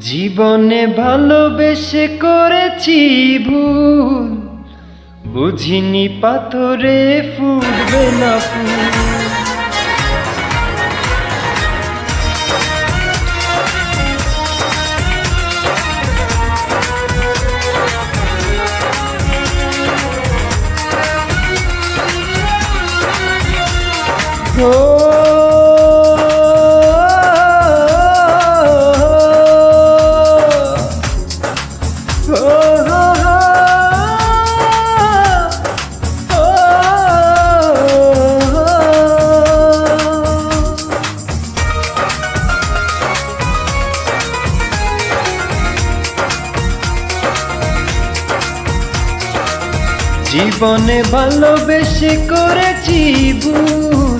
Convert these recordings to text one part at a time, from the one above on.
জীবনে ভালোবেসে করেছি ভুল, বুঝিনি পাথরে ফুটবে না ফুল। জীবনে ভালোবেসে করেছি ভুল,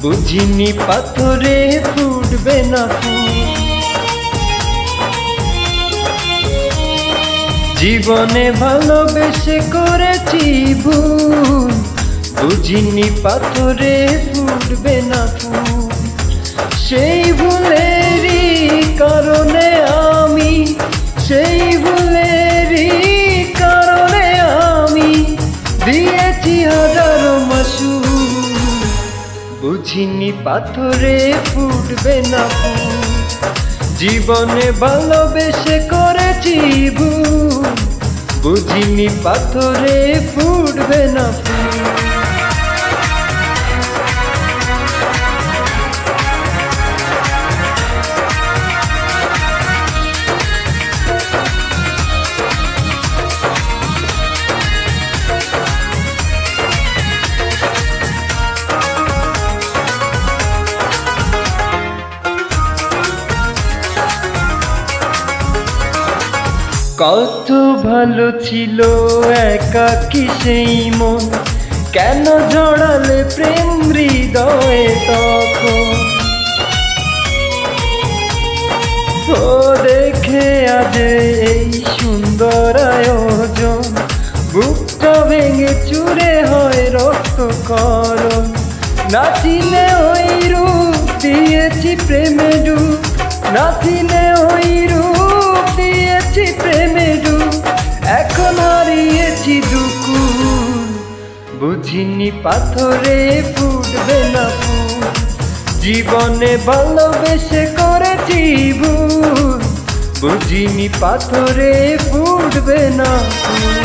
বুঝিনি পাথরে ফুটবে না ফুল। জীবনে ভালোবেসে করেছি ভুল, বুঝিনি পাথরে ফুটবে না ফুল। সেই ভুলেরই কারণে আমি, সেই ভুলেরই কারণে আমি দিয়েছি হাজারো মাসুল, বুঝিনি পাথরে ফুটবে না ফুল। জীবনে ভালোবেসে করেছি ভুল, বুঝিনি পাথরে ফুটবে না ফুল। কত ভালো ছিল একাকী সেই মন, কেন জড়ালে প্রেম হৃদয়ে তখন। ও দেখে আজ এই সুন্দর আয়োজন, বুকটা ভেঙে চুরে হয় রক্তক্ষরণ। নাচিলে ওই রূপ দিয়েছি প্রেমে ডুব, নাচিলে ওই রূপ দিয়েছি প্রেমে ডুব। এখন হারিয়েছি দুকুল, বুঝিনি পাথরে ফুটবে না ফুল। জীবনে ভালোবেসে করেছি ভুল, বুঝিনি পাথরে ফুটবে না ফুল।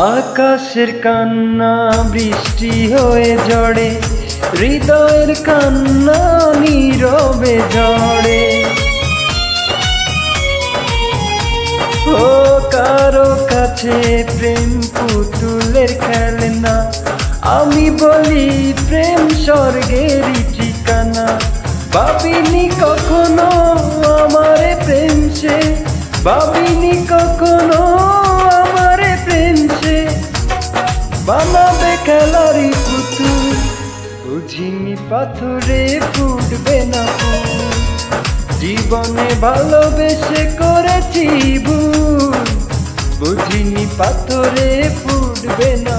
আকাশের কান্না বৃষ্টি হয়ে ঝড়ে, হৃদয়ের কান্না নীরবে ঝরে। ও কারো কাছে প্রেম পুতুলের খেলনা, আমি বলি প্রেম স্বর্গেরই ঠিকানা। ভাবিনি কখনো আমারে প্রেম সে, ভাবিনি কখনো আমারে প্রেম সে বানাবে খেলারি পুতুল, বুঝিনি পাথরে ফুটবে না ফুল। জীবনে ভালোবেসে করেছি ভুল, বুঝিনি পাথরে ফুটবে না।